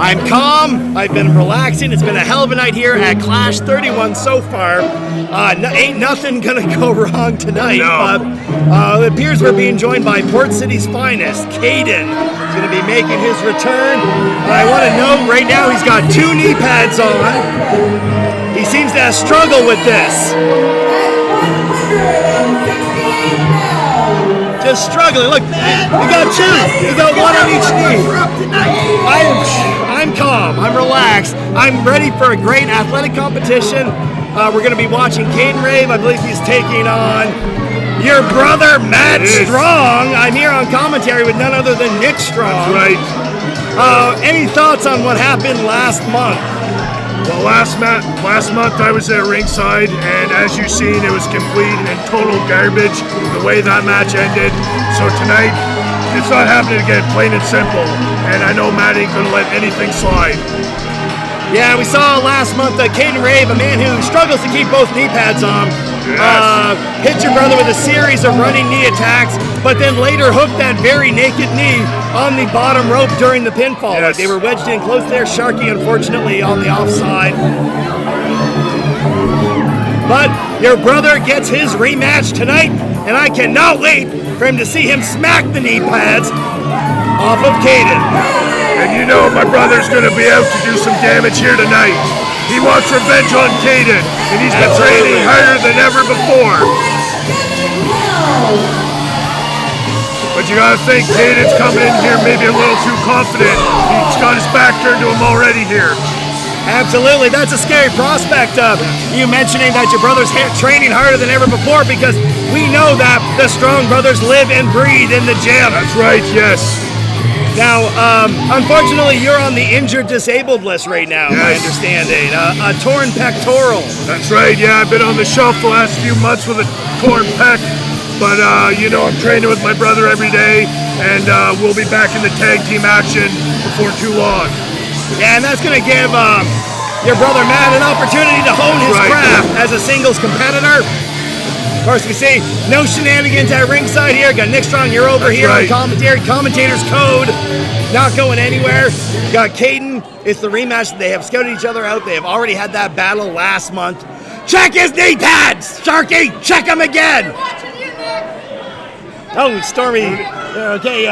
I'm calm. I've been relaxing. It's been a hell of a night here at Clash 31 so far. Ain't nothing gonna go wrong tonight. No. But it appears we're being joined by Port City's finest, Kayden. He's gonna be making his return. I want to note right now he's got 2 knee pads on. He seems to have struggled with this. Just struggling. Look, you got 2. You got 1 on each knee. I'm calm. I'm relaxed. I'm ready for a great athletic competition. We're going to be watching Kayden rave. I believe he's taking on your brother, Matt Strong. I'm here on commentary with none other than Nick Strong. That's right. Any thoughts on what happened last month? Well, last month I was at ringside, and as you've seen, it was complete and total garbage the way that match ended. So tonight, it's not happening again, plain and simple. And I know Matt ain't gonna let anything slide. Yeah, we saw last month Kayden Rave, a man who struggles to keep both knee pads on. Yes. Hit your brother with a series of running knee attacks, but then later hooked that very naked knee on the bottom rope during the pinfall. Yes. They were wedged in close there. Sharky, unfortunately, on the offside. But your brother gets his rematch tonight, and I cannot wait for him to see him smack the knee pads off of Kayden. And you know my brother's gonna be out to do some damage here tonight. He wants revenge on Kayden, and he's been training harder than ever before. But you gotta think, Kayden's coming in here maybe a little too confident. He's got his back turned to him already here. Absolutely, that's a scary prospect. You mentioning that your brother's training harder than ever before, because we know that the Strong brothers live and breathe in the gym. That's right, yes. Now, unfortunately, you're on the injured disabled list right now, Yes. my understanding. A torn pectoral. That's right, yeah, I've been on the shelf the last few months with a torn pec, but you know, I'm training with my brother every day, and we'll be back in the tag team action before too long. Yeah, and that's going to give your brother Matt an opportunity to hone his craft as a singles competitor. Of course, we see no shenanigans at ringside here. Got Nick Strong, you're over here on commentary. Commentator's code, not going anywhere. Got Kayden. It's the rematch. They have scouted each other out. They have already had that battle last month. Check his knee pads, Sharky. Check him again. Oh, Stormy. Okay,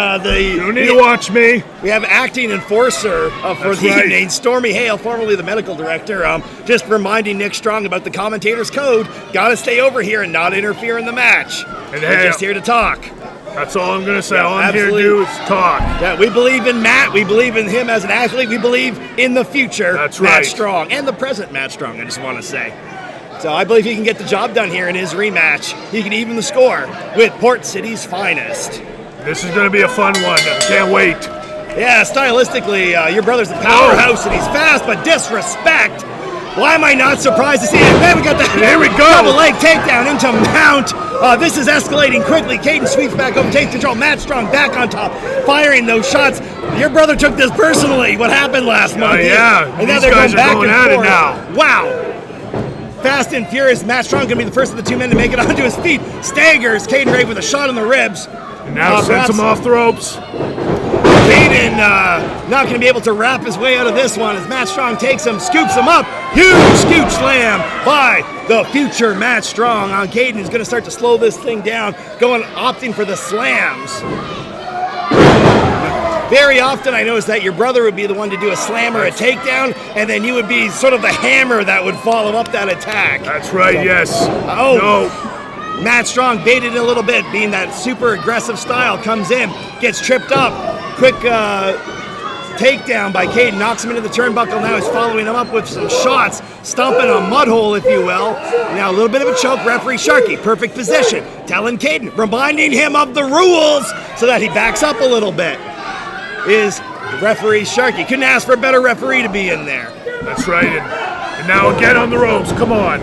You need to watch me. We have acting enforcer for the evening, Stormy Hale, formerly the medical director, just reminding Nick Strong about the commentator's code. Got to stay over here and not interfere in the match. And we're just here to talk. That's all I'm going to say. Yeah, all I'm here to do is talk. Yeah, we believe in Matt. We believe in him as an athlete. We believe in the future That's Matt right. Strong and the present Matt Strong, I just want to say. So I believe he can get the job done here in his rematch. He can even the score with Port City's finest. This is going to be a fun one. Can't wait. Yeah, stylistically, your brother's a powerhouse and he's fast, but disrespect. Why am I not surprised to see it? Man, we got the Here we go. double leg takedown into mount. This is escalating quickly. Kayden sweeps back over, takes control. Matt Strong back on top, firing those shots. Your brother took this personally. What happened last month? Yeah, and now these they're guys going are back going and at it forth. now. Wow. Fast and furious. Matt Strong going to be the first of the 2 men to make it onto his feet. Staggers Kayden Rave with a shot in the ribs. And now sends him off the ropes. Kayden not going to be able to wrap his way out of this one as Matt Strong takes him, scoops him up. Huge scoop slam by the future Matt Strong on Kayden. He's going to start to slow this thing down, opting for the slams. Very often I noticed that your brother would be the one to do a slam or a takedown, and then you would be sort of the hammer that would follow up that attack. That's right, yes. Oh. No. Matt Strong baited a little bit, being that super aggressive style, comes in, gets tripped up. Quick takedown by Kayden, knocks him into the turnbuckle. Now he's following him up with some shots, stomping a mud hole, if you will. Now a little bit of a choke, referee Sharky, perfect position, telling Kayden, reminding him of the rules so that he backs up a little bit. Is referee Sharky. Couldn't ask for a better referee to be in there. That's right. And now again on the ropes. Come on.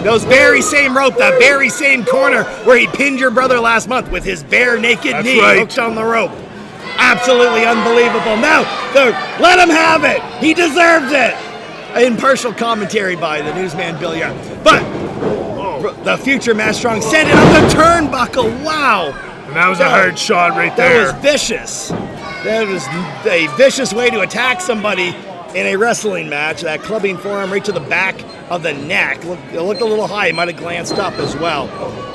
Those very same rope, that very same corner where he pinned your brother last month with his bare naked knee hooked on the rope. Absolutely unbelievable. Now, let him have it. He deserves it. Impartial commentary by the newsman Bill Young. But the future Matt Strong sent it up the turnbuckle. Wow. And that was a hard shot right there. That was vicious. That was a vicious way to attack somebody in a wrestling match. That clubbing forearm right to the back of the neck. It looked a little high. He might have glanced up as well.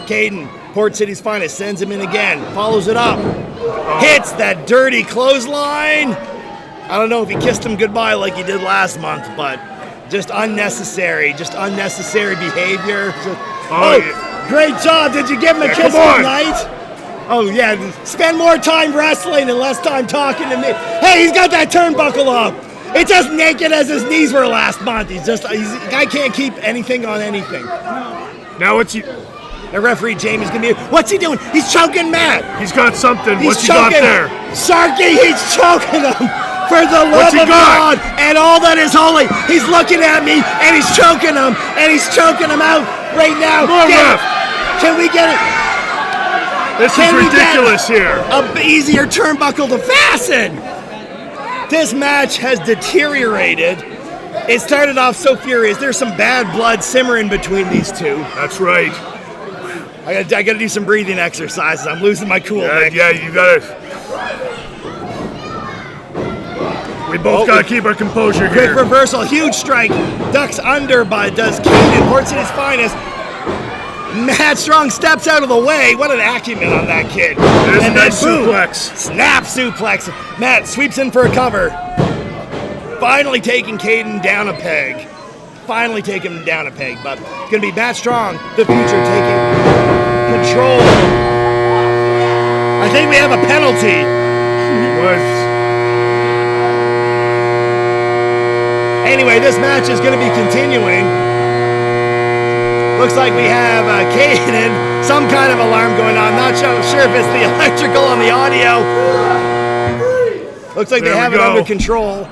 Kayden, Port City's finest, sends him in again. Follows it up. Hits that dirty clothesline. I don't know if he kissed him goodbye like he did last month, but just unnecessary behavior. Great job. Did you give him a kiss goodnight? Oh, yeah, spend more time wrestling and less time talking to me. Hey, he's got that turnbuckle up. It's as naked as his knees were last month. Guy can't keep anything on anything. Now what's he... The referee, Jamie's going to be... What's he doing? He's choking Matt. He's got something. What's he got there? Sharky, he's choking him. For the love of God and all that is holy. He's looking at me and he's choking him. And he's choking him out right now. Can we get it? This is ridiculous here. An easier turnbuckle to fasten. This match has deteriorated. It started off so furious. There's some bad blood simmering between these two. That's right. I gotta do some breathing exercises. I'm losing my cool. Yeah, you gotta. We both gotta keep our composure here. Quick reversal, huge strike. Ducks under, but does Kayden, Port City's finest. Matt Strong steps out of the way. What an acumen on that kid. And then suplex. Snap suplex. Matt sweeps in for a cover. Finally taking Kayden down a peg. But it's going to be Matt Strong, the future, taking control. I think we have a penalty. Anyway, this match is going to be continuing. Looks like we have Kayden, some kind of alarm going on. Not sure if it's the electrical on the audio. Looks like they have it under control.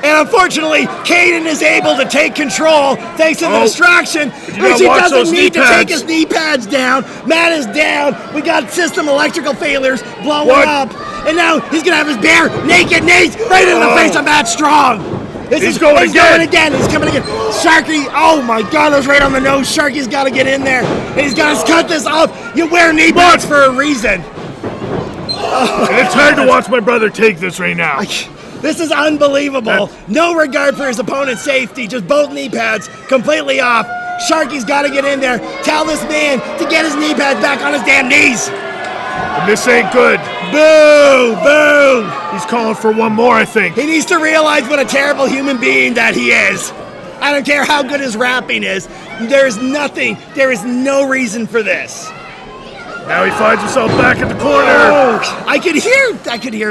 And unfortunately, Kayden is able to take control thanks to the distraction, which he doesn't need to take his knee pads down. Matt is down. We got system electrical failures blowing up. And now he's going to have his bare, naked knees right in the face of Matt Strong. He's coming again. Sharky, oh my God, that was right on the nose. Sharky's got to get in there. And he's got to cut this off. You wear knee pads for a reason. And it's hard to watch my brother take this right now. This is unbelievable. No regard for his opponent's safety. Just both knee pads completely off. Sharky's got to get in there. Tell this man to get his knee pads back on his damn knees. And this ain't good. Boo! Boo! He's calling for one more, I think. He needs to realize what a terrible human being that he is. I don't care how good his rapping is. There is no reason for this. Now he finds himself back in the corner. Oh, I could hear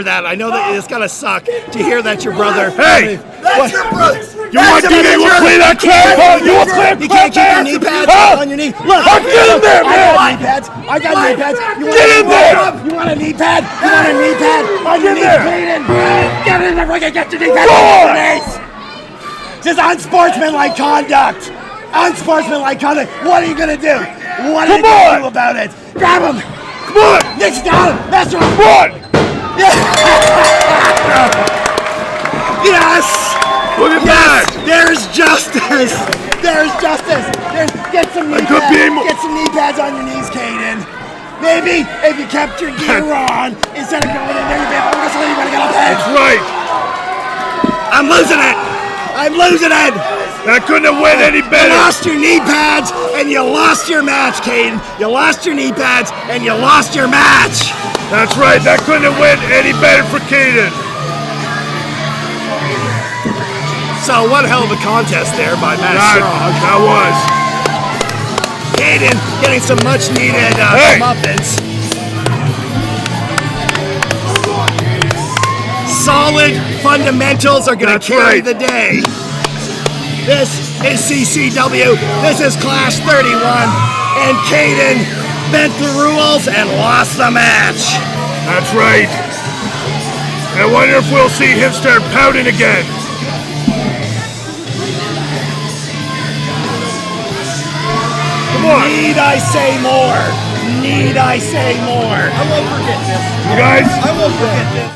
that. I know that it's gotta suck to hear that your brother. Hey! That's your brother! You want to play that crap? You want to play You can't keep your knee pads on your knee. Look, get in there, man! I got knee pads. Get in there! You want a knee pad? You want a knee pad on your knee? Get in there! Get your knee pads on your knees! This is unsportsmanlike conduct. What are you gonna do? What are you gonna do about it? Grab him! Come on! Nick's got him! That's right! Come on! Yes! Look at that! There's justice! Get some knee pads on your knees, Kayden. Maybe if you kept your gear on instead of going in there, you'd be able to wrestle anybody got a peg. That's right! I'm losing it! That couldn't have went any better! You lost your knee pads and you lost your match, Kayden. You lost your knee pads and you lost your match. That's right, that couldn't have went any better for Kayden. So what a hell of a contest there by Matt Strong. That was. Kayden getting some much needed comeuppance. Solid fundamentals are going to carry the day. This is CCW. This is Clash 31. And Kayden bent the rules and lost the match. That's right. I wonder if we'll see him start pouting again. Need I say more? I won't forget this. You guys? I won't forget this.